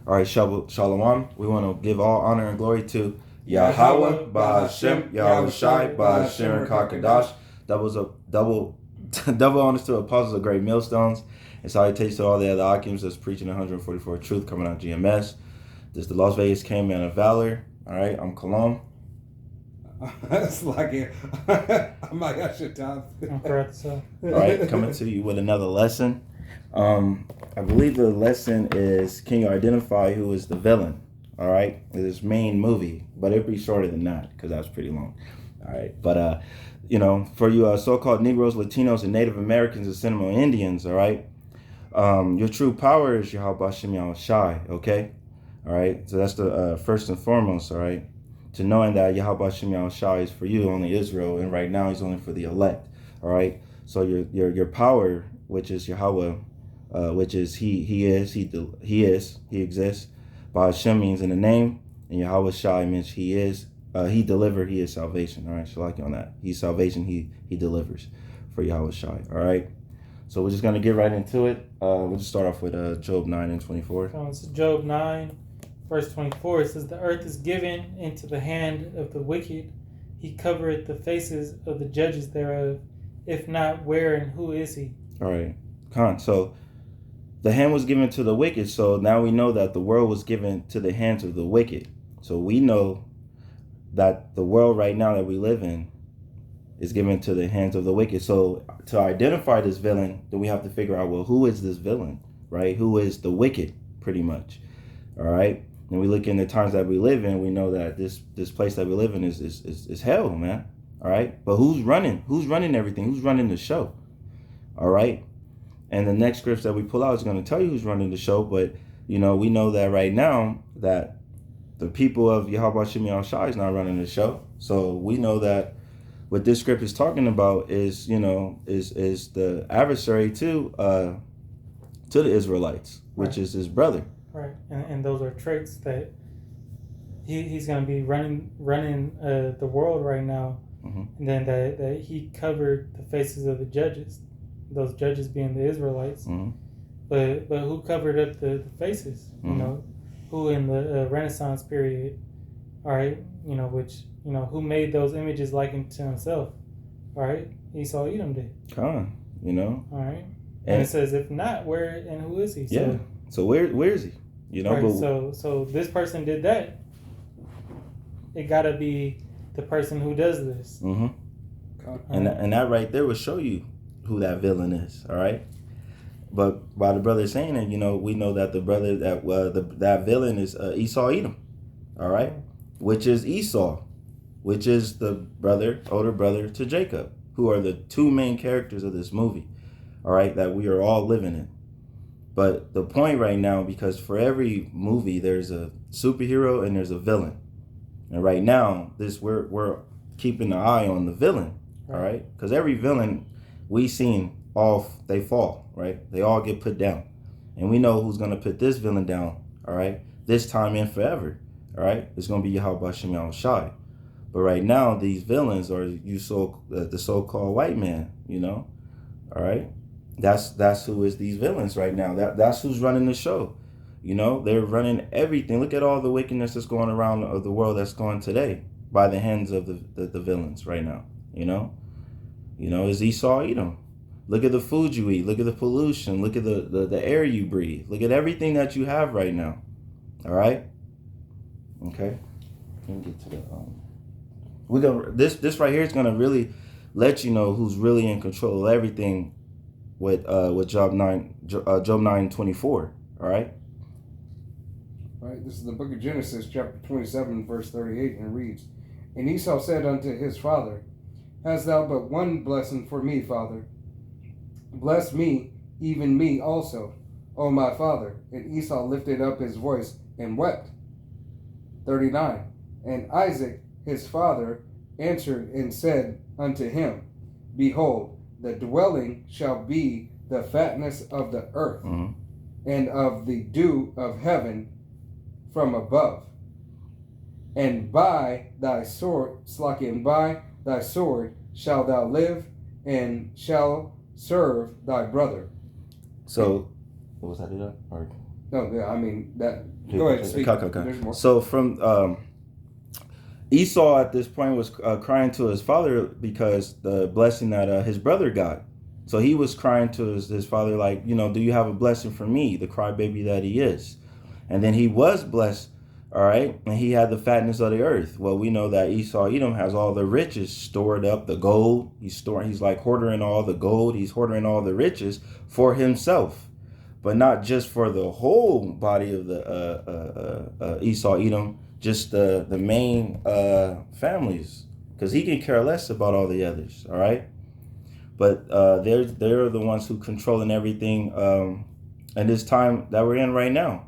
All right, Shalom. We want to give all honor and glory to Yahweh, Ba'Hashem, Yahweh Shai, Ba'Hashem, Kakadash. That was a double honors to apostles of great millstones. And salutations to all the other Akims that's preaching 144 truth coming out of GMS. This is the Las Vegas King Man of Valor. All right, I'm Colom. It's like it. I'm like, I should talk. I'm correct, so. All right, coming to you with another lesson. I believe the lesson is, can you identify who is the villain? All right, this main movie, but it'd be shorter than that because that was pretty long. All right, but for you so-called Negroes, Latinos, and Native Americans and Seminole Indians, all right, your true power is Yahweh Shem Yahweh Shai. Okay, all right, so that's the first and foremost. All right, to knowing that Yahweh Shem Yahweh Shai is for you, only Israel, and right now He's only for the elect. All right, so your power, which is Yahweh. Which is he exists. Ba'Hashem means in the name, and Yahweh Shai means he is, he delivered, he is salvation. All right, shalaki on that. He's salvation, he delivers for Yahweh Shai. All right, so we're just going to get right into it. We'll just start off with Job 9 and 24. So it's Job 9, verse 24. It says, the earth is given into the hand of the wicked. He covereth the faces of the judges thereof. If not, where and who is he? All right, so the hand was given to the wicked, so now we know that the world was given to the hands of the wicked. So we know that the world right now that we live in is given to the hands of the wicked. So to identify this villain, then we have to figure out, well, who is this villain, right? Who is the wicked, pretty much, all right? And we look in the times that we live in, we know that this place that we live in is hell, man, all right? But who's running? Who's running everything? Who's running the show, all right? And the next scripts that we pull out is going to tell you who's running the show. But, we know that right now that the people of Yahweh Shem Yahweh Shai is not running the show. So we know that what this script is talking about is, is the adversary to the Israelites, which is his brother. Right. And those are traits that he's going to be running the world right now. Mm-hmm. And then that he covered the faces of the judges. Those judges being the Israelites, mm-hmm. but who covered up the faces? Mm-hmm. Who in the Renaissance period, all right? Who made those images likened to himself? All right, Esau Edom did. All right, and it says, if not, where and who is he? Yeah. So where is he? Right, so this person did that. It gotta be the person who does this. Mm-hmm. And that right there will show you who that villain is, all right? But by the brother saying it, we know that the brother that villain is Esau Edom, all right? Which is Esau, which is the older brother to Jacob, who are the two main characters of this movie, all right, that we are all living in. But the point right now, because for every movie there's a superhero and there's a villain, and right now we're keeping an eye on the villain, all right? Because every villain we seen they fall, right? They all get put down. And we know who's going to put this villain down, all right? This time and forever, all right? It's going to be Yahweh Shem Yahweh Shai. But right now, these villains are the so-called white man, all right? That's who is these villains right now. That's who's running the show. They're running everything. Look at all the wickedness that's going around of the world that's going today by the hands of the villains right now, is Esau Edom. Look at the food you eat. Look at the pollution. Look at the air you breathe. Look at everything that you have right now. All right? Okay. Let me get to the this right here is gonna really let you know who's really in control of everything with Job 9:24. All right? All right, this is the book of Genesis, chapter 27, verse 38, and it reads, And Esau said unto his father, Hast thou but one blessing for me, father? Bless me, even me also, O my father. And Esau lifted up his voice and wept. 39. And Isaac his father answered and said unto him, Behold, the dwelling shall be the fatness of the earth, Mm-hmm. and of the dew of heaven from above. And by thy sword, shalt thou live, and shall serve thy brother. So, what was that? No, yeah, I mean that. Go ahead, speak. Okay. There's more. So from Esau at this point was crying to his father because the blessing that his brother got. So he was crying to his father like, do you have a blessing for me, the crybaby that he is? And then he was blessed, all right, and he had the fatness of the earth. Well, we know that Esau Edom has all the riches stored up, the gold. He's like hoarding all the gold. He's hoarding all the riches for himself, but not just for the whole body of the Esau Edom, just the main families, because he can care less about all the others, all right? But they're the ones who controlling everything in this time that we're in right now,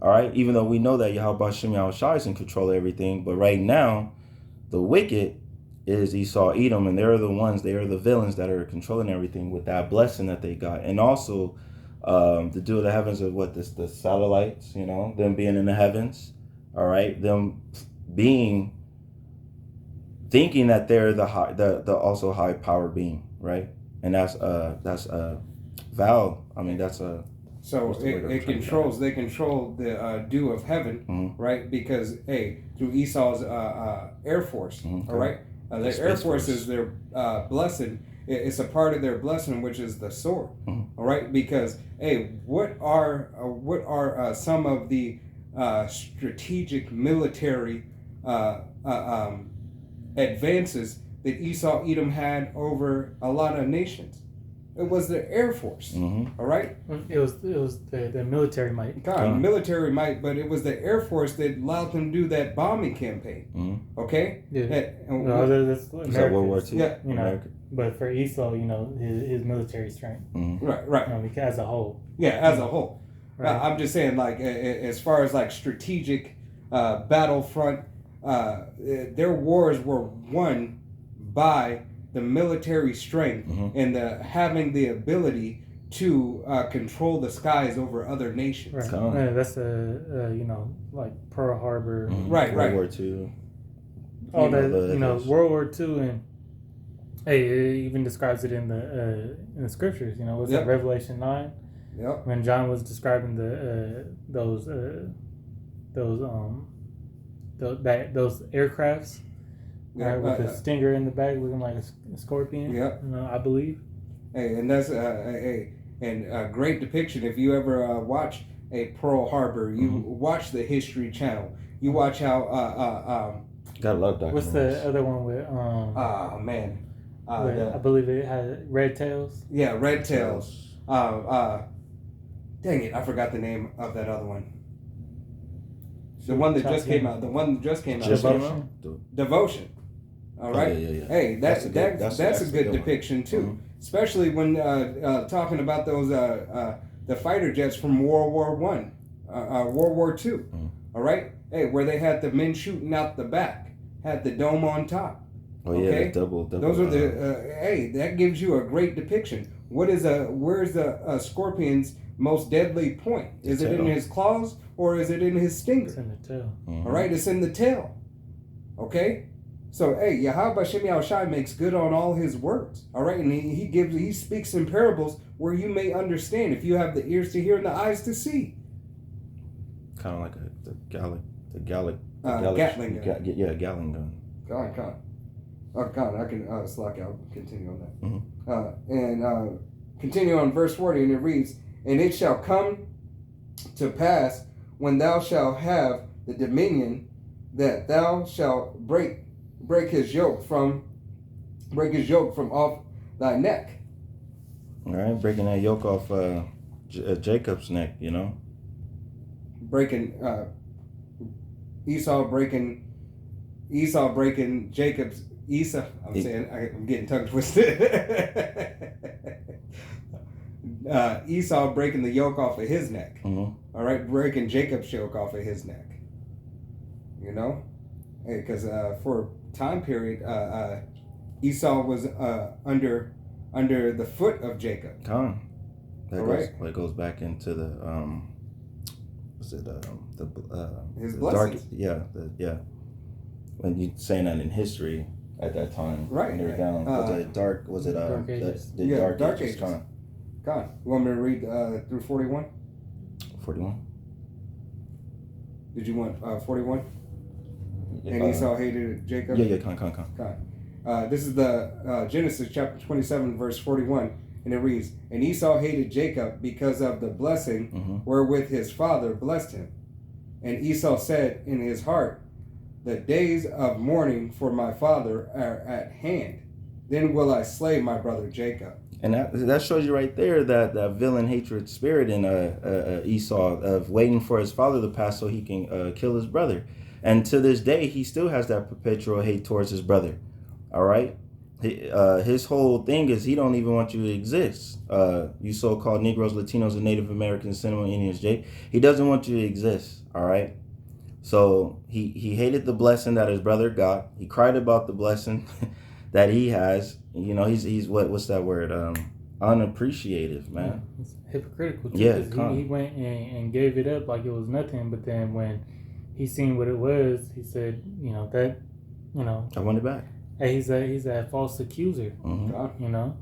all right? Even though we know that Yahweh Shem Yahushua is in control of everything, but right now, the wicked is Esau Edom, and they are the villains that are controlling everything with that blessing that they got. And also the dew of the heavens of the satellites, them being in the heavens, all right, them thinking that they're the also high power being, right? And that's Val. I mean, that's a. So it controls. They control the dew of heaven, right? Because through Esau's Air Force, all right. The Air Force is their blessing. It's a part of their blessing, which is the sword, all right. Because what are some of the strategic military advances that Esau Edom had over a lot of nations? It was the Air Force, all right? It was the military might. Military might, but it was the Air Force that allowed them to do that bombing campaign, okay? Yeah. That's World War II? Yeah. America. But for Esau, his military strength. Right. As a whole. Yeah, as a whole. Right. I'm just saying, like, as far as, like, strategic battlefront, their wars were won by the military strength and having the ability to control the skies over other nations. Right. That's like Pearl Harbor. Right. World War II. All that, World War II, and it even describes it in the scriptures. What's that, Revelation 9? Yep. When John was describing those aircrafts. With the stinger in the back, looking like a scorpion. Yeah, I believe. And that's a great depiction. If you ever watch a Pearl Harbor, you watch the History Channel. You watch how. Gotta love documentaries. What's the other one with? I believe it had Red Tails. Yeah, Red Tails. Dang it! I forgot the name of that other one. The one that just came out. Devotion. All right. Yeah. Hey, that's a good depiction too, especially when talking about those the fighter jets from World War World War II. All right. Hey, where they had the men shooting out the back, had the dome on top. Oh yeah, double. Those are the that gives you a great depiction. Where's the scorpion's most deadly point? Is it in his claws or is it in his stinger? It's in the tail. All right, it's in the tail. Okay. So, Yahweh Shem Yahushai makes good on all his words. All right, and he speaks in parables where you may understand if you have the ears to hear and the eyes to see. Kind of like the Gatling gun. Gatling gun. God. Oh, God, I can slack out. Continue on that. And continue on verse 40, and it reads, "And it shall come to pass when thou shalt have the dominion that thou shalt break his yoke from off thy neck." All right, breaking that yoke off Jacob's neck, Breaking Esau breaking Jacob's I'm getting tongue twisted. Esau breaking the yoke off of his neck. All right, breaking Jacob's yoke off of his neck. Because for a time period, Esau was under the foot of Jacob. That goes back into the his the blessings. When you saying that in history at that time, right? When they were down. Dark Ages. Dark Ages. God, you want me to read through 41? 41. Did you want 41? And Esau hated Jacob. Yeah, come. This is the Genesis chapter 27, verse 41, and it reads, "And Esau hated Jacob because of the blessing wherewith his father blessed him. And Esau said in his heart, the days of mourning for my father are at hand. Then will I slay my brother Jacob." And that shows you right there that villain hatred spirit in Esau of waiting for his father to pass so he can kill his brother. And to this day, he still has that perpetual hate towards his brother. All right? His whole thing is he don't even want you to exist. You so-called Negroes, Latinos, and Native Americans, Seminole Indians, Jake. He doesn't want you to exist. All right? So he hated the blessing that his brother got. He cried about the blessing that he has. You know, he's what's that word? Unappreciative, man. It's hypocritical too. Yeah, he went and gave it up like it was nothing. But then when he seen what it was, he said, I want it back. Hey, he's a false accuser. Mm-hmm. You know.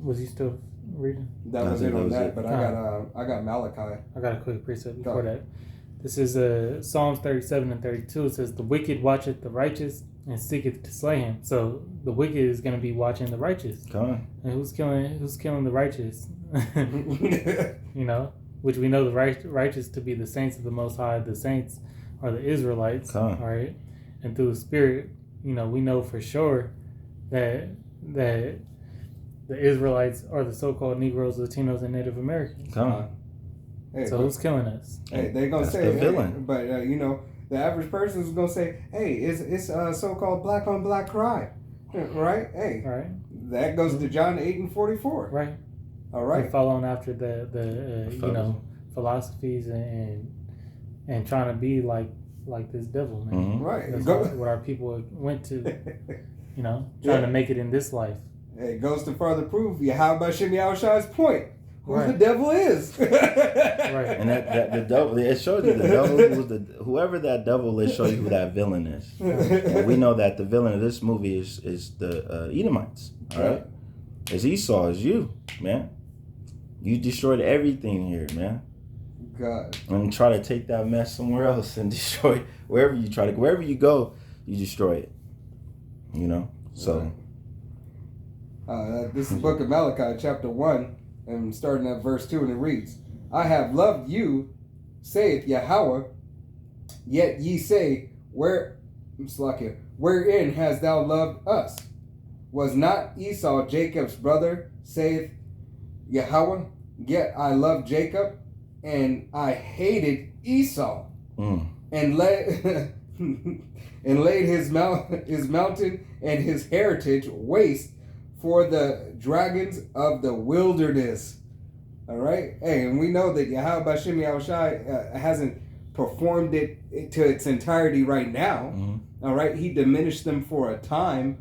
Was he still reading? That was it on that. But I got Malachi. I got a quick precept before that. This is Psalms 37 and 32. It says, "The wicked watcheth the righteous and seeketh to slay him." So the wicked is going to be watching the righteous. Come on. And who's killing the righteous? Which we know the righteous to be the saints of the Most High. The saints are the Israelites. All right. And through the Spirit, we know for sure that the Israelites are the so-called Negroes, Latinos, and Native Americans. Come on. Hey, so who's killing us? Hey, they're gonna say the villain. But the average person is gonna say, "Hey, it's so-called black on black crime," right? Hey, right. That goes to John 8 and 44. Right. All right. We're following after the philosophies and trying to be like this devil, man. Mm-hmm. Right. That's what our people went to. Trying to make it in this life. It goes to further prove Yahweh Shem Yahushua's point. Who the devil is. Right. And that the devil, it shows you the devil whoever that devil is, show you who that villain is. And we know that the villain of this movie is the Edomites. All right? It's Esau, it's you, man. You destroyed everything here, man. God. And try to take that mess somewhere else and destroy wherever you go, you destroy it. So this is the book of Malachi, chapter 1. And starting at verse 2, and it reads, "I have loved you, saith Yahweh, yet ye say, wherein hast thou loved us? Was not Esau Jacob's brother, saith Yahweh? Yet I loved Jacob, and I hated Esau, and laid his mountain and his heritage waste for the dragons of the wilderness." All right. Hey, and we know that Yahweh Shem Yahushai hasn't performed it to its entirety right now. Mm-hmm. All right. He diminished them for a time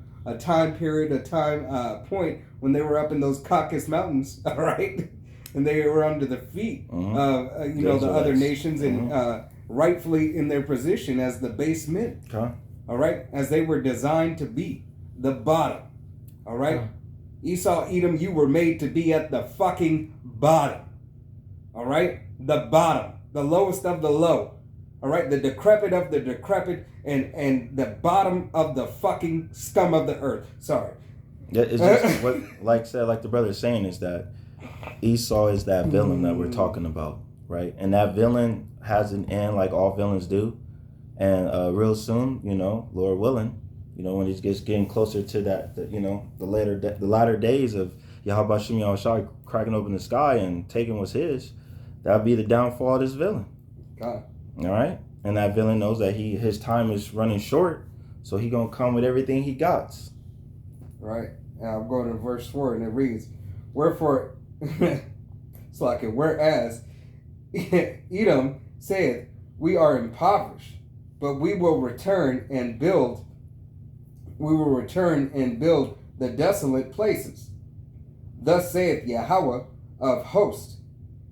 period, a time point when they were up in those Caucasus Mountains. All right. And they were under the feet of, the other nations and rightfully in their position as the base men. Okay. All right. As they were designed to be the bottom. All right? Esau, Edom, you were made to be at the fucking bottom. All right? The bottom. The lowest of the low. All right? The decrepit of the decrepit and the bottom of the fucking scum of the earth. Sorry. Yeah, it's just what, like the brother is saying, is that Esau is that villain that we're talking about, right? And that villain has an end like all villains do. And real soon, Lord willing, when it gets getting closer to that, the latter days of Yahweh Shem Yahushua cracking open the sky and taking what's his, that would be the downfall of this villain. God. All right? And that villain knows that his time is running short, so he going to come with everything he got. Right. Now I'm going to verse 4, and it reads, "Wherefore, whereas Edom saith, we are impoverished, but we will return and build the desolate places. Thus saith Yahweh of hosts,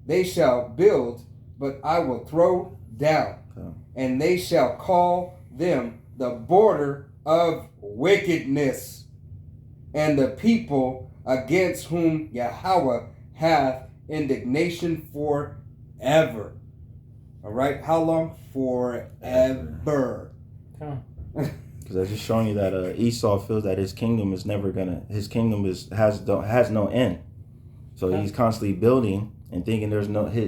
they shall build, but I will throw down, and they shall call them the border of wickedness, and the people against whom Yahweh hath indignation forever." All All right, how long? Forever. Because I'm just showing you that Esau feels that his kingdom is never gonna. His kingdom has no end. So he's constantly building and thinking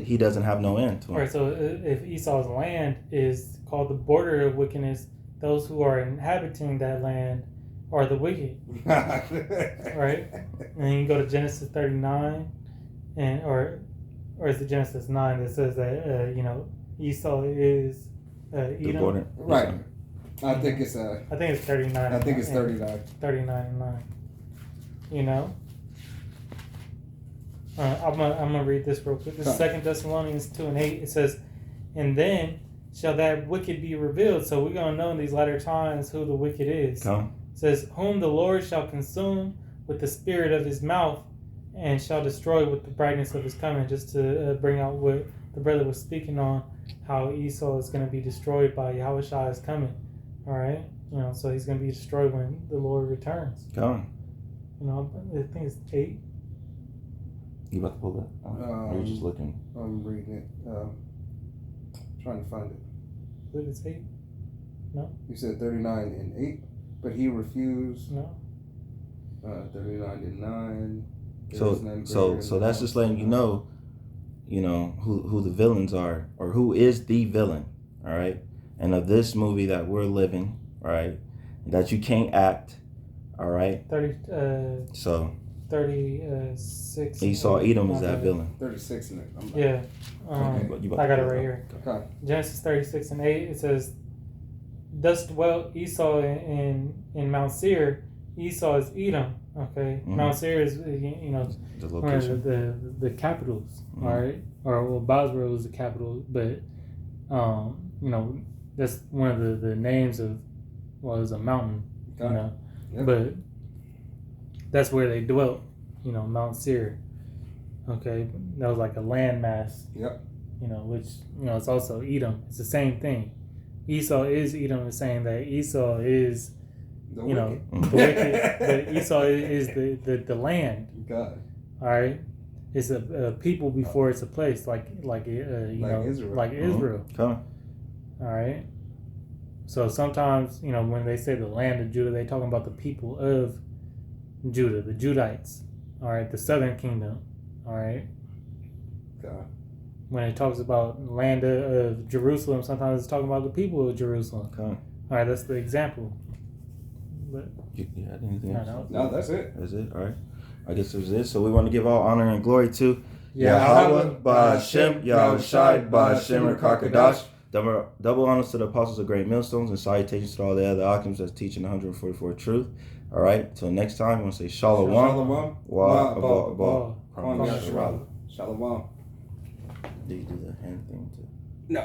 he doesn't have no end to him. Right. So if Esau's land is called the border of wickedness, those who are inhabiting that land are the wicked. Right. And then you go to Genesis 39, or is it Genesis 9 that says that Esau is Edom? Border. Right. I think it's 39. I think it's 39. 39 and 9. You know. I'm gonna read this real quick. This is 2 Thessalonians 2:8. It says, "And then shall that wicked be revealed." So we're gonna know in these latter times who the wicked is. It says, "Whom the Lord shall consume with the spirit of his mouth, and shall destroy with the brightness of his coming." Just to bring out what the brother was speaking on, how Esau is going to be destroyed by Yahushua is coming. All right, so he's going to be destroyed when the Lord returns. Come. I think it's 8. You about to pull that? Or you just looking? I'm reading it. Trying to find it. I believe it's 8. No. You said 39 and 8, but he refused. No. 39 and 9. So that's just letting you know who the villains are, or who is the villain. All right. And of this movie that we're living, right, that you can't act, all right? 36. Esau Edom is that villain. 36 in it. Yeah. I got it right here. Okay. Genesis 36 and 8, it says, "Thus dwelt Esau in Mount Seir." Esau is Edom. Okay. Mm-hmm. Mount Seir is, the one of the capitals, mm-hmm. All right? Or, Bosra is the capital, but, that's one of the names of, it's a mountain, Yep. But that's where they dwelt, Mount Seir. Okay, that was like a landmass. Yep. Which it's also Edom. It's the same thing. Esau is Edom, is saying that Esau is the wicked, but Esau is the land. God. All right, it's a people before it's a place, like Israel. Like Israel. All right. So sometimes when they say the land of Judah, they're talking about the people of Judah, the Judites. All right, the southern kingdom. All right. God. When it talks about land of Jerusalem, sometimes it's talking about the people of Jerusalem. Okay. All right, that's the example. But you had anything else? No, that's it. That's it. All right. I guess it was it. So we want to give all honor and glory to Yahweh, Ba'Hashem, Yahushai, Ba'Hashem, Rakakadash. Double honors to the apostles of Great Millstones, and salutations to all the other Akims that's teaching 144 truth. All right. Till next time, I want to say Shalom. Shalom. Wa Shalom. Did you do the hand thing too? No.